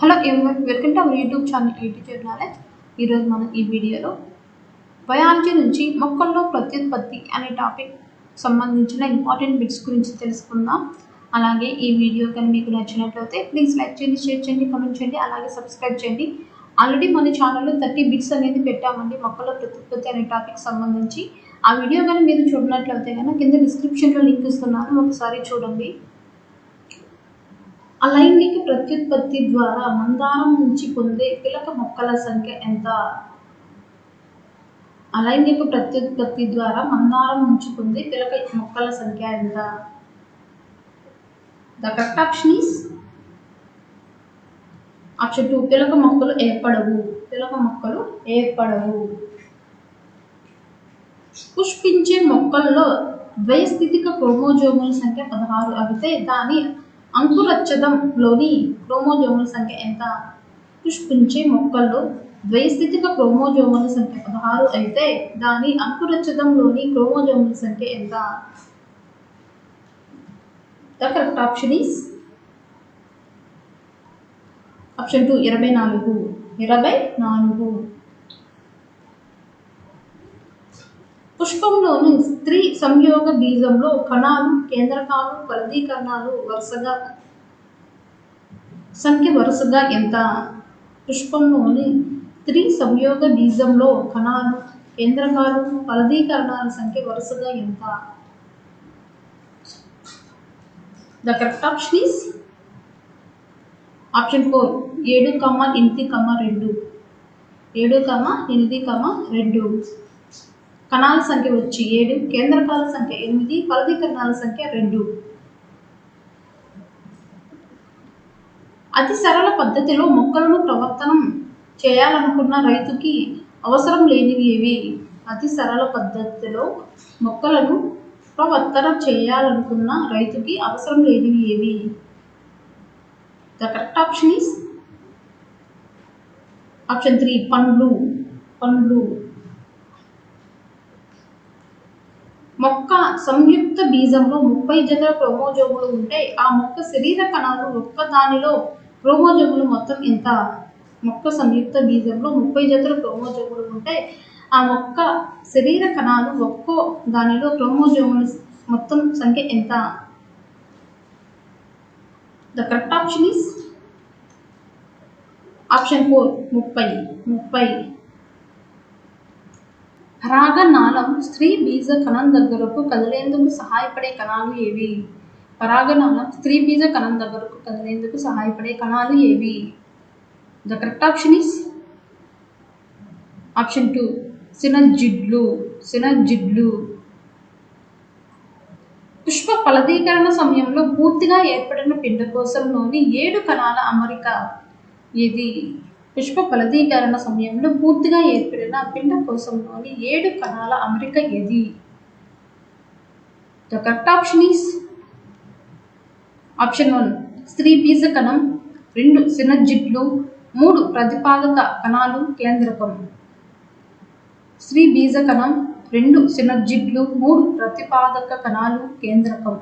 Hello everyone, welcome to our YouTube channel teacher knowledge. ఈరోజు మనం ఈ వీడియోలో బయాలజీ నుంచి మొక్కల్లో ప్రత్యుత్పత్తి అనే టాపిక్ సంబంధించిన ఇంపార్టెంట్ బిట్స్ గురించి తెలుసుకుందాం. అలాగే ఈ వీడియో కానీ మీకు నచ్చినట్లయితే ప్లీజ్ లైక్ చేయండి, షేర్ చేయండి, కామెంట్ చేయండి, అలాగే సబ్స్క్రైబ్ చేయండి. ఆల్రెడీ మన ఛానల్లో 30 బిట్స్ అనేది పెట్టామండి మొక్కల్లో ప్రత్యుత్పత్తి అనే టాపిక్ సంబంధించి. ఆ వీడియో కానీ మీరు చూడనట్లయితే కనుక కింద డిస్క్రిప్షన్లో లింక్ ఇస్తున్నాను, ఒకసారి చూడండి. అలైంగిక ప్రత్యుత్పత్తి ద్వారా మందారం నుంచి పొందే పిలక మొక్కల సంఖ్య ఎంత? అలైంగిక ప్రత్యుత్పత్తి ద్వారా మందారం నుంచి పొందే పిలక మొక్కల సంఖ్య ఎంత? The correct option is option 2. పిలక మొక్కలు ఏర్పడవు. పిలక మొక్కలు ఏర్పడవు. పుష్పించే మొక్కల్లో ద్వైస్థితిక క్రోమోజోముల సంఖ్య 16 అయితే దాని అంకురచ్చదంలోని క్రోమోజోముల సంఖ్య ఎంత? పుష్పించే మొక్కల్లో ద్వైస్థితిక క్రోమోజోముల సంఖ్య 16 అయితే దాని అంకురచ్చదంలోని క్రోమోజోముల సంఖ్య ఎంత? The correct option is option 2. 24. 24. పుష్పంలోని స్త్రీ సంయోగ బీజంలో కణాలు, కేంద్రకాలు, ఫలదీకరణాలు వరుసగా ఎంత? పుష్పంలోని స్త్రీ సంయోగ బీజంలో కణాలు, కేంద్రకాలు, ఫలదీకరణాల సంఖ్య వరుసగా ఎంత? The correct option is option 4. 7, 8, 2. 7, 8, 2. కణాల సంఖ్య వచ్చి 7, కేంద్రకాల సంఖ్య 8, ఫలదీకరణాల సంఖ్య 2. అతి సరళ పద్ధతిలో మొక్కలను ప్రవర్తనం చేయాలనుకున్న రైతుకి అవసరం లేనివి ఏవి? అతి సరళ పద్ధతిలో మొక్కలను ప్రవర్తన చేయాలనుకున్న రైతుకి అవసరం లేనివి ఏవి? The correct option is option 3. పండ్లు. మొక్క సంయుక్త బీజంలో 30 జతల క్రోమోజోములు ఉంటే ఆ మొక్క శరీర కణాలు ఒక్కదానిలో క్రోమోజోములు మొత్తం ఎంత? మొక్క సంయుక్త బీజంలో 30 జతల క్రోమోజోములు ఉంటే ఆ మొక్క శరీర కణాలు ఒక్కో దానిలో క్రోమోజోముల మొత్తం సంఖ్య ఎంత? The correct option is option 4. 30. పరాగనాళం స్త్రీ బీజ కణం దగ్గరకు కదిలేందుకు సహాయపడే కణాలు ఏవి? పరాగనాళం స్త్రీ బీజ కణం దగ్గరకు కదిలేందుకు సహాయపడే కణాలు ఏవి? The correct option is option 2. సినర్జిడ్లు. పుష్ప ఫలదీకరణ సమయంలో పూర్తిగా ఏర్పడిన పిండకోశంలోని 7 కణాల అమరిక ఏది? పుష్ప ఫలదీకరణ సమయంలో పూర్తిగా ఏర్పడిన పిండకోశంలోని 7 కణాల అమరిక ఏది? The correct option is option 1. స్త్రీ బీజ కణం, 2 సినర్జిడ్లు, 3 ప్రతిపాదక కణాలు కేంద్రకం. స్త్రీ బీజ కణం, 2 సినర్జిడ్లు, 3 ప్రతిపాదక కణాలు కేంద్రకం.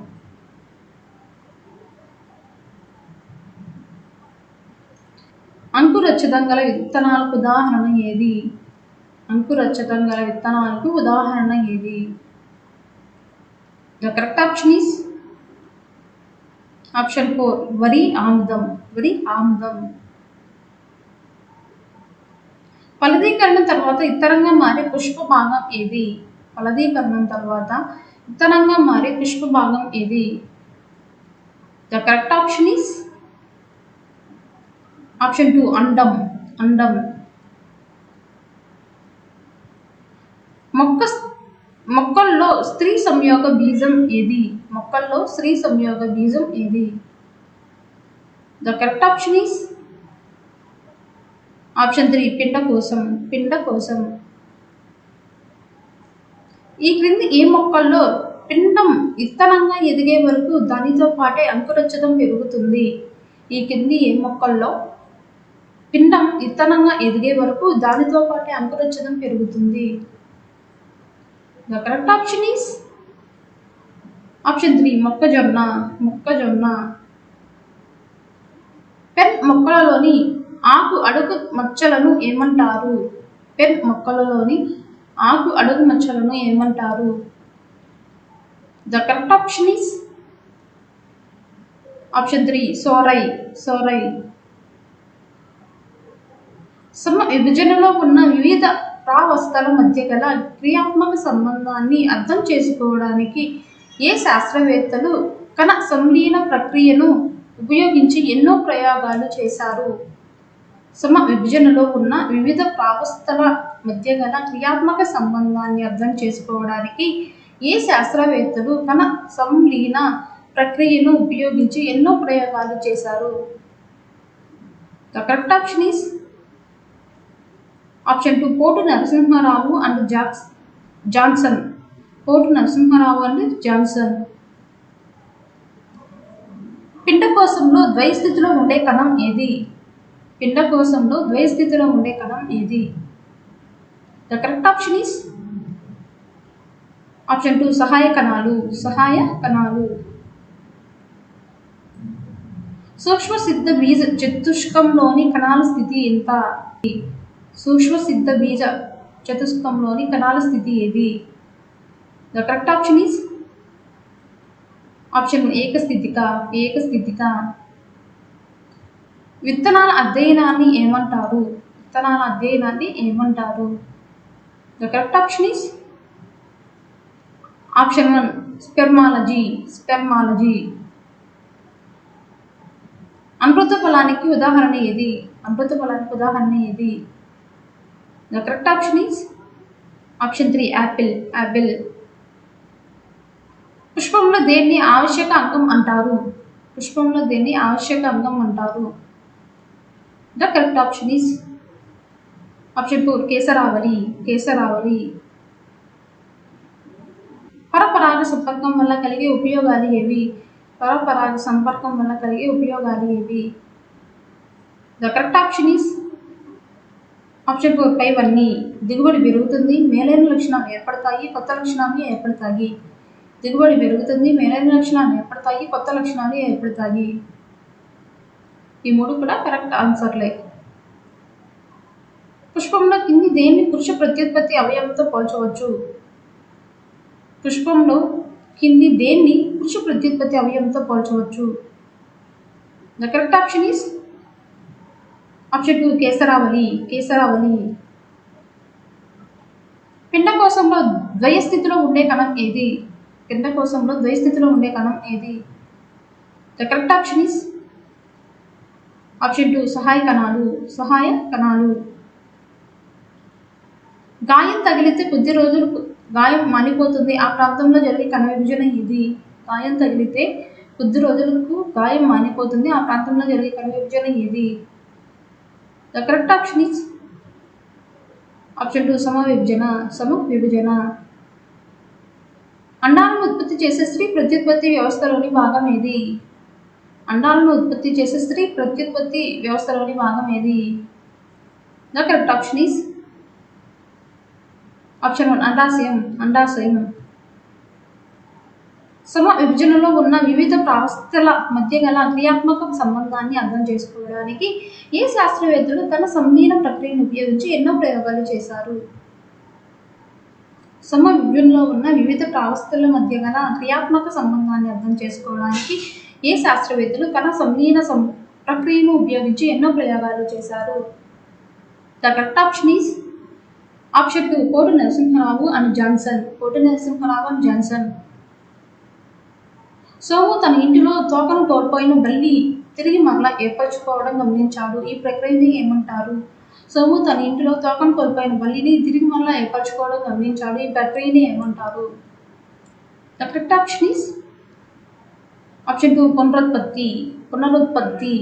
అంకురచ్చదం గల విత్తనాలకు ఉదాహరణ ఏది? అంకురచ్చదం గల విత్తనాలకు ఉదాహరణ ఏది? The correct option is option 4. వరి ఆముదం. ఫలదీకరణ తర్వాత ఇత్తనంగా మారే పుష్ప భాగం ఏది? ఫలదీకరణం తర్వాత ఇత్తనంగా మారే పుష్ప భాగం ఏది? The correct option is option 2. అండం. మొక్కల్లో స్త్రీ సంయోగ బీజం ఏది? The correct option is option 3. పిండకోశం. ఈ క్రింది ఏ మొక్కల్లో పిండం ఇత్తనంగా ఎదిగే వరకు దానితో పాటే అంకురచ్చదం పెరుగుతుంది? ఈ కింది ఏ మొక్కల్లో పిండం ఇత్తనంగా ఎదిగే వరకు దానితో పాటే అంకురచ్చదం పెరుగుతుంది? The correct option is option 3. మొక్కజొన్న. మొక్కలలోని ఆకు అడుగు మచ్చలను ఏమంటారు? పెన్ మొక్కలలోని ఆకు అడుగు మచ్చలను ఏమంటారు? The correct option is option 3 సోరై. సోరై. సమ విభజనలో ఉన్న వివిధ ప్రావస్థల మధ్య గల క్రియాత్మక సంబంధాన్ని అర్థం చేసుకోవడానికి ఏ శాస్త్రవేత్తలు కణ సంలీన ప్రక్రియను ఉపయోగించి ఎన్నో ప్రయోగాలు చేశారు? సమ విభజనలో ఉన్న వివిధ ప్రావస్థల మధ్య గల క్రియాత్మక సంబంధాన్ని అర్థం చేసుకోవడానికి ఏ శాస్త్రవేత్తలు కణ సంలీన ప్రక్రియను ఉపయోగించి ఎన్నో ప్రయోగాలు చేశారు? The correct option is option 2 పోటు నరసింహారావు అండ్ జాన్సన్. పోటు నరసింహారావు అండ్ జాన్సన్. పిండకోశంలో ద్వైస్థితిలో ఉండే కణం ఏది? పిండకోశంలో ద్వైస్థితిలో ఉండే కణం ఏది? The correct option is option 2 సహాయ కణాలు. సహాయ కణాలు. సూక్ష్మ సిద్ధ బీజ చతుష్కంలోని కణాల స్థితి ఎంత? సూక్ష్మ సిద్ధ బీజ చతుష్కంలోని కణాల స్థితి ఏది? The correct option is option ఏకస్థితిక. ఏకస్థితిక. విత్తనాల అధ్యయనాన్ని ఏమంటారు? విత్తనాల అధ్యయనాన్ని ఏమంటారు? The correct option is option 1 spermology. Spermology. అమృత ఫలానికి ఉదాహరణ ఏది? అమృత ఫలానికి ఉదాహరణ ఏది? The correct option is option 3 apple. Apple. పుష్పంలో దేన్ని ఆవశ్యక అంగం అంటారు? పుష్పంలో దేన్ని ఆవశ్యక అంగం అంటారు? The correct option is option 4 కేసరావళి. కేసరావళి. పరపరాగ సంపర్కం వల్ల కలిగే ఉపయోగాలు ఏవి? పరపరాగ సంపర్కం వల్ల కలిగే ఉపయోగాలు ఏవి? The correct option is option 4 పైవన్నీ. దిగుబడి పెరుగుతుంది, మేలైన లక్షణాలు ఏర్పడతాయి, కొత్త లక్షణాలు ఏర్పడతాయి. దిగుబడి పెరుగుతుంది, మేలైన లక్షణాలు ఏర్పడతాయి, కొత్త లక్షణాలు ఏర్పడతాయి. ఈ 3 కూడా కరెక్ట్ ఆన్సర్లే. పుష్పంలో కింది దేన్ని పురుష ప్రత్యుత్పత్తి అవయవంతో పోల్చవచ్చు? పుష్పంలో కింది దేన్ని పురుష ప్రత్యుత్పత్తి అవయవంతో పోల్చవచ్చు? The correct option is option 2 కేసరావళి. కేసరావళి. పిండకోశంలో ద్వయస్థితిలో ఉండే కణం ఏది? పిండకోశంలో ద్వయస్థితిలో ఉండే కణం ఏది? The correct option is option 2 సహాయ కణాలు. సహాయ కణాలు. గాయం తగిలితే కొద్ది రోజులకు గాయం మానిపోతుంది, ఆ ప్రాంతంలో జరిగే కణ విభజన ఏది? గాయం తగిలితే కొద్ది రోజులకు గాయం మానిపోతుంది, ఆ ప్రాంతంలో జరిగే కణ విభజన ఏది? The correct option is option 2 సమ విభజన. సమ విభజన. అండాలను ఉత్పత్తి చేసే స్త్రీ ప్రత్యుత్పత్తి వ్యవస్థలోని భాగం ఏది? అండాలను ఉత్పత్తి చేసే స్త్రీ ప్రత్యుత్పత్తి వ్యవస్థలోని భాగం ఏది? The correct option is option 1 అండాశయం. అండాశయం. సమ విభజనలో ఉన్న వివిధ ప్రావస్థల మధ్య గల క్రియాత్మక సంబంధాన్ని అర్థం చేసుకోవడానికి ఏ శాస్త్రవేత్తలు తన సంలీన ప్రక్రియను ఉపయోగించి ఎన్నో ప్రయోగాలు చేశారు? సమ విభజనలో ఉన్న వివిధ ప్రావస్థల మధ్య గల క్రియాత్మక సంబంధాన్ని అర్థం చేసుకోవడానికి ఏ శాస్త్రవేత్తలు తన సంలీన ప్రక్రియను ఉపయోగించి ఎన్నో ప్రయోగాలు చేశారు? The correct option is option 2 పోటు నరసింహారావు అండ్ జాన్సన్. పోటు నరసింహారావు అండ్ జాన్సన్. సోము తన ఇంటిలో తోకను కోల్పోయిన బల్లి తిరిగి మరలా ఏర్పరచుకోవడం గమనించాడు. ఈ ప్రక్రియని ఏమంటారు? సోము తన ఇంటిలో తోకను కోల్పోయిన బల్లిని తిరిగి మరలా ఏర్పరచుకోవడం గమనించాడు. ఈ ప్రక్రియని ఏమంటారు? The correct option is option 2 పునరుత్పత్తి. పునరుత్పత్తి.